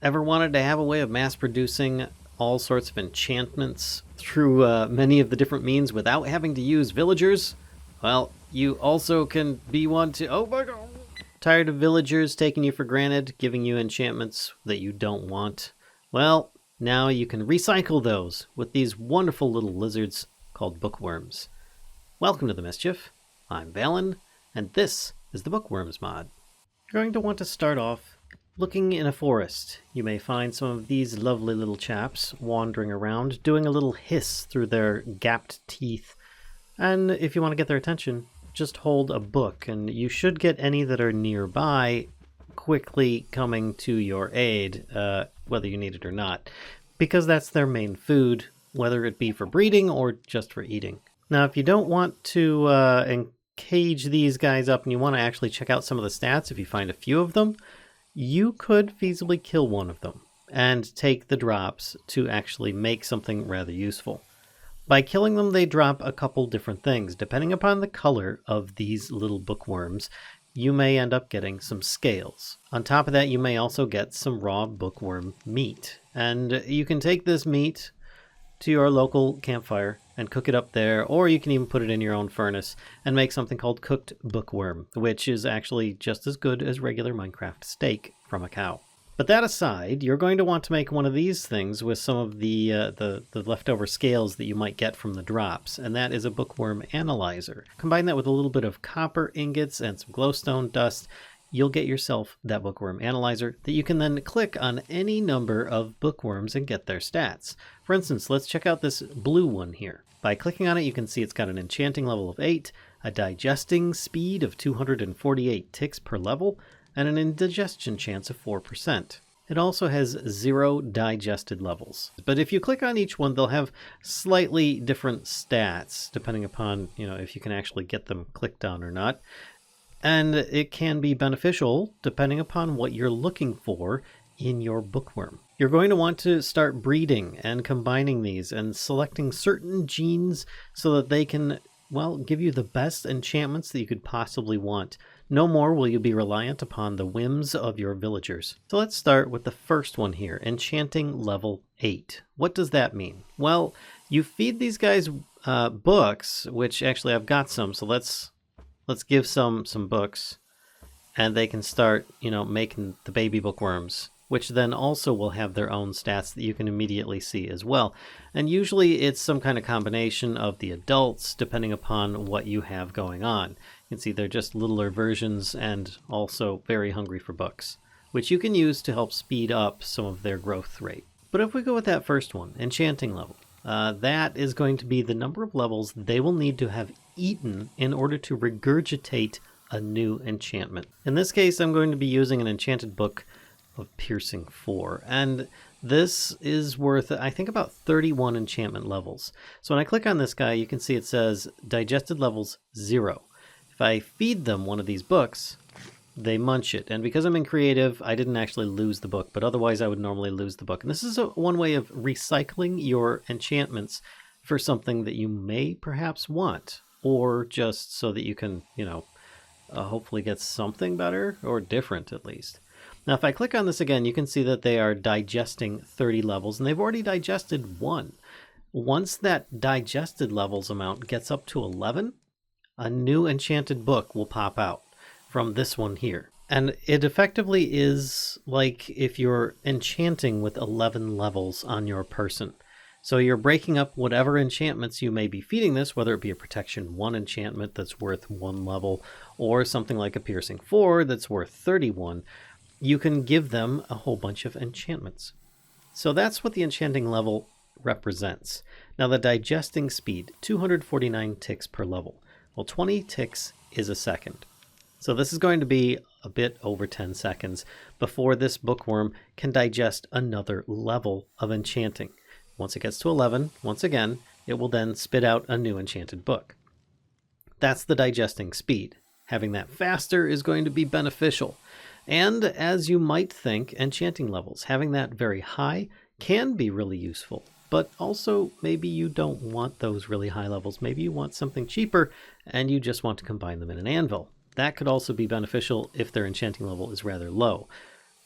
Ever wanted to have a way of mass producing all sorts of enchantments through many of the different means without having to use villagers? Well, you also can be one to... Oh my god! Tired of villagers taking you for granted, giving you enchantments that you don't want? Well, now you can recycle those with these wonderful little lizards called Book Wyrms. Welcome to the Mischief. I'm Valen, and this is the Book Wyrms mod. You're going to want to start off looking in a forest. You may find some of these lovely little chaps wandering around, doing a little hiss through their gapped teeth. And if you want to get their attention, just hold a book, and you should get any that are nearby quickly coming to your aid, whether you need it or not, because that's their main food, whether it be for breeding or just for eating. Now, if you don't want to cage these guys up and you want to actually check out some of the stats, if you find a few of them, you could feasibly kill one of them and take the drops to actually make something rather useful. By killing them, they drop a couple different things. Depending upon the color of these little bookworms, you may end up getting some scales. On top of that, you may also get some raw bookworm meat. And you can take this meat to your local campfire and cook it up there, or you can even put it in your own furnace and make something called cooked bookworm, which is actually just as good as regular Minecraft steak from a cow. But that aside, you're going to want to make one of these things with some of the leftover scales that you might get from the drops, and that is a bookworm analyzer. Combine that with a little bit of copper ingots and some glowstone dust, you'll get yourself that bookworm analyzer that you can then click on any number of bookworms and get their stats. For instance, let's check out this blue one here. By clicking on it, you can see it's got an enchanting level of 8, a digesting speed of 248 ticks per level, and an indigestion chance of 4%. It also has 0 digested levels. But if you click on each one, they'll have slightly different stats, depending upon, if you can actually get them clicked on or not. And it can be beneficial depending upon what you're looking for in your bookworm. You're going to want to start breeding and combining these and selecting certain genes so that they can, give you the best enchantments that you could possibly want. No more will you be reliant upon the whims of your villagers. So let's start with the first one here, Enchanting level 8. What does that mean? Well, you feed these guys books, which actually I've got some, so let's give some books, and they can start, making the baby bookworms, which then also will have their own stats that you can immediately see as well. And usually it's some kind of combination of the adults, depending upon what you have going on. You can see they're just littler versions and also very hungry for books, which you can use to help speed up some of their growth rate. But if we go with that first one, Enchanting level, that is going to be the number of levels they will need to have eaten in order to regurgitate a new enchantment. In this case, I'm going to be using an enchanted book of Piercing 4, and this is worth, I think, about 31 enchantment levels. So when I click on this guy, you can see it says digested levels 0. If I feed them one of these books, they munch it. And because I'm in creative, I didn't actually lose the book, but otherwise I would normally lose the book. And this is one way of recycling your enchantments for something that you may perhaps want, or just so that you can, hopefully get something better or different at least. Now, if I click on this again, you can see that they are digesting 30 levels, and they've already digested 1. Once that digested levels amount gets up to 11, a new enchanted book will pop out from this one here. And it effectively is like if you're enchanting with 11 levels on your person. So you're breaking up whatever enchantments you may be feeding this, whether it be a Protection 1 enchantment that's worth 1 level, or something like a Piercing 4 that's worth 31. You can give them a whole bunch of enchantments. So that's what the enchanting level represents. Now the digesting speed, 249 ticks per level. Well, 20 ticks is a second. So this is going to be a bit over 10 seconds before this bookworm can digest another level of enchanting. Once it gets to 11, once again, it will then spit out a new enchanted book. That's the digesting speed. Having that faster is going to be beneficial. And as you might think, enchanting levels, having that very high can be really useful. But also, maybe you don't want those really high levels. Maybe you want something cheaper and you just want to combine them in an anvil. That could also be beneficial if their enchanting level is rather low.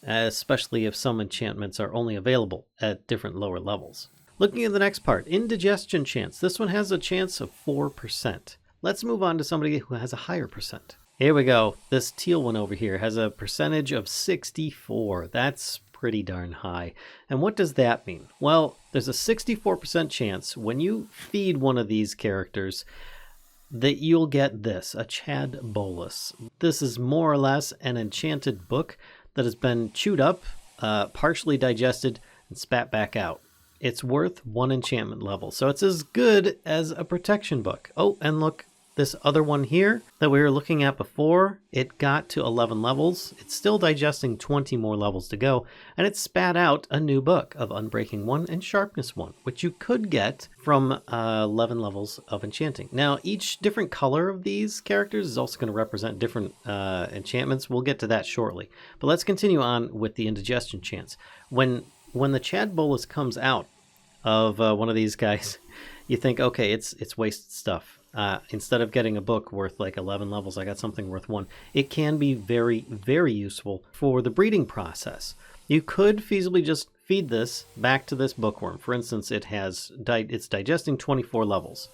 especially if some enchantments are only available at different lower levels. Looking at the next part, Indigestion chance. This one has a chance of 4%. Let's move on to somebody who has a higher percent. Here we go. This teal one over here has a percentage of 64. That's pretty darn high. And what does that mean? Well, there's a 64% chance when you feed one of these characters that you'll get this, a Chad Bolus. This is more or less an enchanted book that has been chewed up, partially digested, and spat back out. It's worth 1 enchantment level, so it's as good as a protection book. Oh, and look, this other one here that we were looking at before, it got to 11 levels. It's still digesting 20 more levels to go, and it spat out a new book of Unbreaking 1 and Sharpness 1, which you could get from 11 levels of Enchanting. Now, each different color of these characters is also going to represent different enchantments. We'll get to that shortly. But let's continue on with the Indigestion chance. When the Chad Bolus comes out of one of these guys, you think, okay, it's wasted stuff. Instead of getting a book worth like 11 levels, I got something worth 1. It can be very, very useful for the breeding process. You could feasibly just feed this back to this bookworm. For instance, it's digesting 24 levels.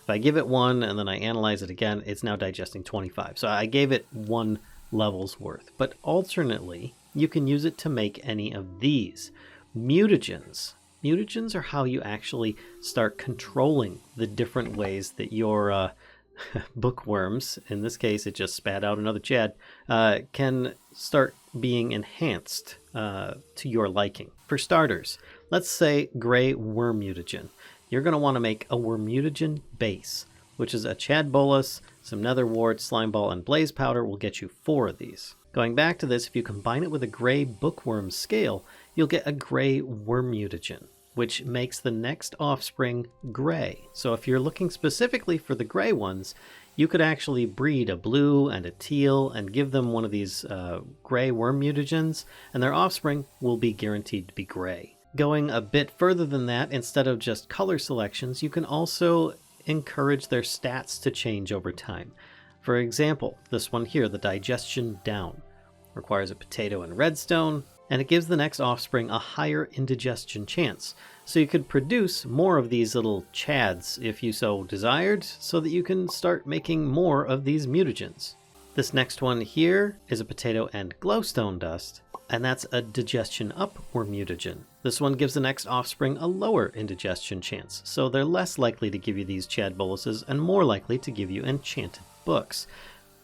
If I give it 1 and then I analyze it again, it's now digesting 25. So I gave it 1 level's worth. But alternately, you can use it to make any of these. Mutagens. Mutagens are how you actually start controlling the different ways that your Book Wyrms, in this case it just spat out another Chad, can start being enhanced to your liking. For starters, let's say Gray Wyrmutagen. You're going to want to make a Wyrmutagen base, which is a Chad Bolus, some Nether Wart, Slime Ball, and Blaze Powder will get you 4 of these. Going back to this, if you combine it with a Gray Bookworm scale, you'll get a Gray Wyrmutagen, which makes the next offspring gray. So if you're looking specifically for the gray ones, you could actually breed a blue and a teal and give them one of these gray Wyrmutagens, and their offspring will be guaranteed to be gray. Going a bit further than that, instead of just color selections, you can also encourage their stats to change over time. For example, this one here, the Digestion down, requires a potato and redstone, and it gives the next offspring a higher indigestion chance. So you could produce more of these little chads if you so desired, so that you can start making more of these mutagens. This next one here is a potato and glowstone dust, and that's a digestion up Wyrmutagen. This one gives the next offspring a lower indigestion chance, so they're less likely to give you these Chad Boluses and more likely to give you enchanted books,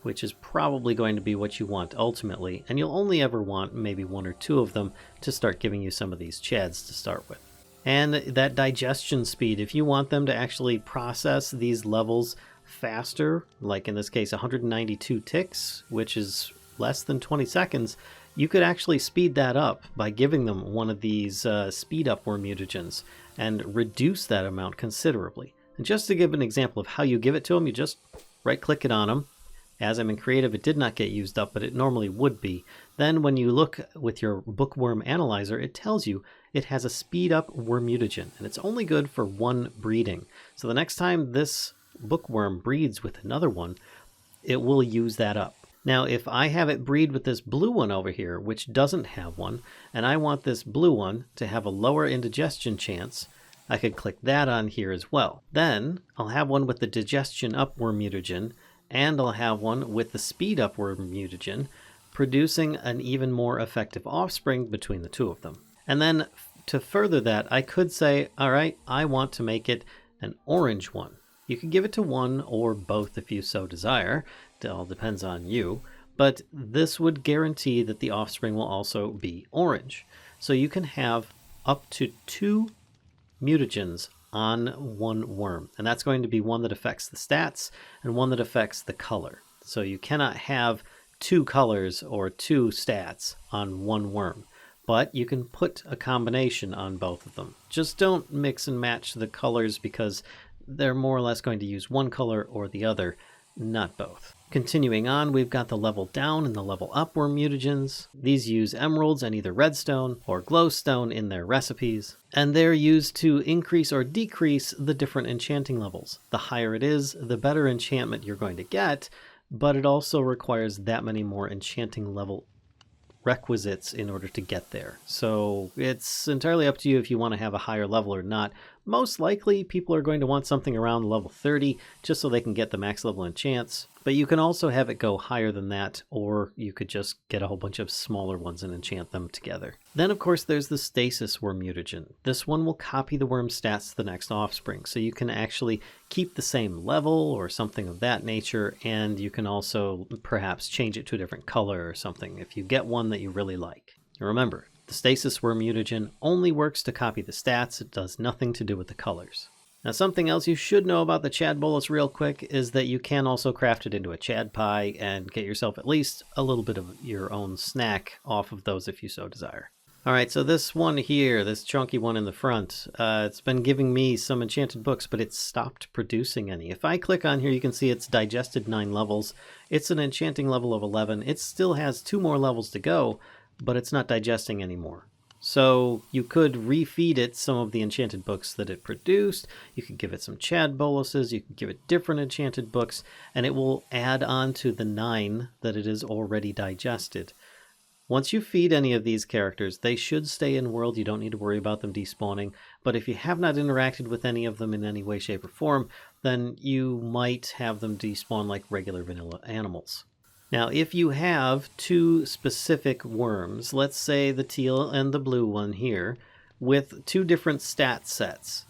which is probably going to be what you want ultimately, and you'll only ever want maybe 1 or 2 of them to start giving you some of these chads to start with. And that digestion speed, if you want them to actually process these levels faster, like in this case 192 ticks, which is less than 20 seconds, you could actually speed that up by giving them one of these speed up Wyrmutagens and reduce that amount considerably. And just to give an example of how you give it to them, you just right click it on them. As I'm in creative, it did not get used up, but it normally would be. Then when you look with your Bookworm Analyzer, it tells you it has a speed up Wyrmutagen, and it's only good for 1 breeding. So the next time this bookworm breeds with another one, it will use that up. Now, if I have it breed with this blue one over here, which doesn't have one, and I want this blue one to have a lower indigestion chance, I could click that on here as well. Then I'll have one with the digestion up Wyrmutagen, and I'll have one with the speed up Wyrmutagen, producing an even more effective offspring between the 2 of them. And then to further that, I could say, all right, I want to make it an orange one. You could give it to 1 or both if you so desire. It all depends on you. But this would guarantee that the offspring will also be orange. So you can have up to 2 mutagens on 1 worm, and that's going to be one that affects the stats and one that affects the color. So you cannot have 2 colors or 2 stats on 1 worm, but you can put a combination on both of them. Just don't mix and match the colors, because they're more or less going to use one color or the other, not both. Continuing on, we've got the level down and the level up Wyrmutagens. These use emeralds and either redstone or glowstone in their recipes, and they're used to increase or decrease the different enchanting levels. The higher it is, the better enchantment you're going to get, but it also requires that many more enchanting level requisites in order to get there. So it's entirely up to you if you want to have a higher level or not. Most likely people are going to want something around level 30 just so they can get the max level enchants. But you can also have it go higher than that, or you could just get a whole bunch of smaller ones and enchant them together. Then of course there's the Stasis Wyrmutagen. This one will copy the worm stats to the next offspring, so you can actually keep the same level or something of that nature, and you can also perhaps change it to a different color or something if you get one that you really like. And remember, the Stasis Wyrmutagen only works to copy the stats, it does nothing to do with the colors. Now something else you should know about the Chad Bolus real quick is that you can also craft it into a Chad pie and get yourself at least a little bit of your own snack off of those if you so desire. Alright, so this one here, this chunky one in the front, it's been giving me some enchanted books, but it's stopped producing any. If I click on here, you can see it's digested 9 levels. It's an enchanting level of 11. It still has 2 more levels to go, but it's not digesting anymore. So you could refeed it some of the enchanted books that it produced, you could give it some Chad Boluses, you could give it different enchanted books, and it will add on to the 9 that it is already digested. Once you feed any of these characters, they should stay in world, you don't need to worry about them despawning, but if you have not interacted with any of them in any way, shape, or form, then you might have them despawn like regular vanilla animals. Now, if you have 2 specific worms, let's say the teal and the blue one here, with 2 different stat sets,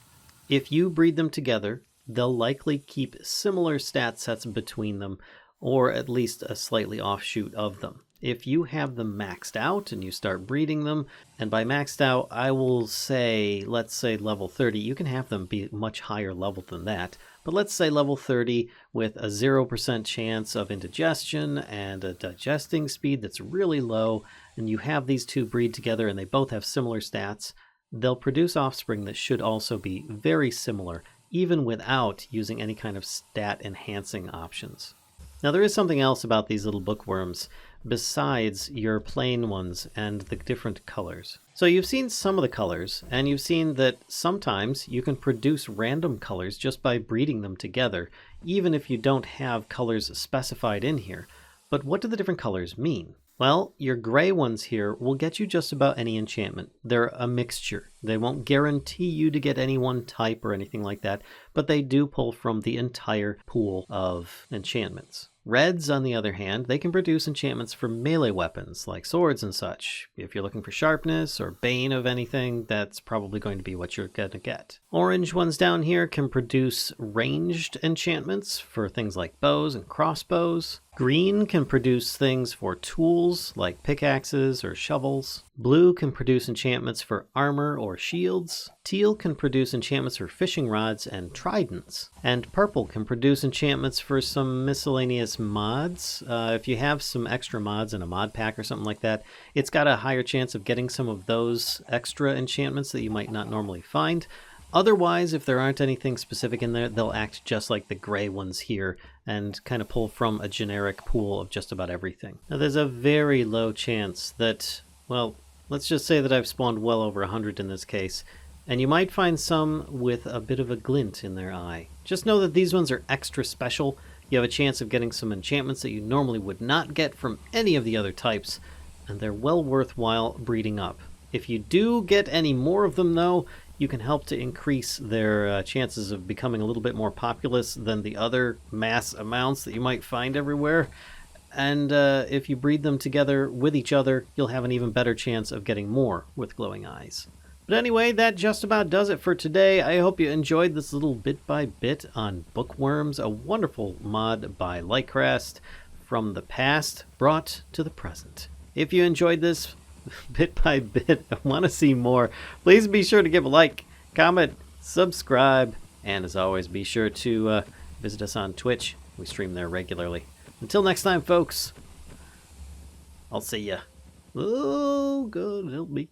if you breed them together, they'll likely keep similar stat sets between them, or at least a slightly offshoot of them. If you have them maxed out and you start breeding them, and by maxed out, I will say, let's say level 30, you can have them be much higher level than that, but let's say level 30 with a 0% chance of indigestion and a digesting speed that's really low, and you have these 2 breed together and they both have similar stats, they'll produce offspring that should also be very similar, even without using any kind of stat enhancing options. Now there is something else about these little bookworms besides your plain ones and the different colors. So you've seen some of the colors, and you've seen that sometimes you can produce random colors just by breeding them together, even if you don't have colors specified in here. But what do the different colors mean? Well, your gray ones here will get you just about any enchantment. They're a mixture. They won't guarantee you to get any one type or anything like that, but they do pull from the entire pool of enchantments. Reds, on the other hand, they can produce enchantments for melee weapons, like swords and such. If you're looking for sharpness or bane of anything, that's probably going to be what you're going to get. Orange ones down here can produce ranged enchantments for things like bows and crossbows. Green can produce things for tools, like pickaxes or shovels. Blue can produce enchantments for armor or shields. Teal can produce enchantments for fishing rods and tridents. And purple can produce enchantments for some miscellaneous mods. If you have some extra mods in a mod pack or something like that, it's got a higher chance of getting some of those extra enchantments that you might not normally find. Otherwise, if there aren't anything specific in there, they'll act just like the gray ones here and kind of pull from a generic pool of just about everything. Now, there's a very low chance that, well, let's just say that I've spawned well over 100 in this case, and you might find some with a bit of a glint in their eye. Just know that these ones are extra special. You have a chance of getting some enchantments that you normally would not get from any of the other types, and they're well worthwhile breeding up. If you do get any more of them, though, you can help to increase their chances of becoming a little bit more populous than the other mass amounts that you might find everywhere. And if you breed them together with each other, you'll have an even better chance of getting more with glowing eyes. But anyway, that just about does it for today. I hope you enjoyed this little bit by bit on Book Wyrms, a wonderful mod by Lykrast from the past brought to the present. If you enjoyed this bit by bit, I want to see more, please be sure to give a like, comment, subscribe, and as always, be sure to visit us on Twitch. We stream there regularly. Until next time, folks, I'll see ya. Oh, God help me.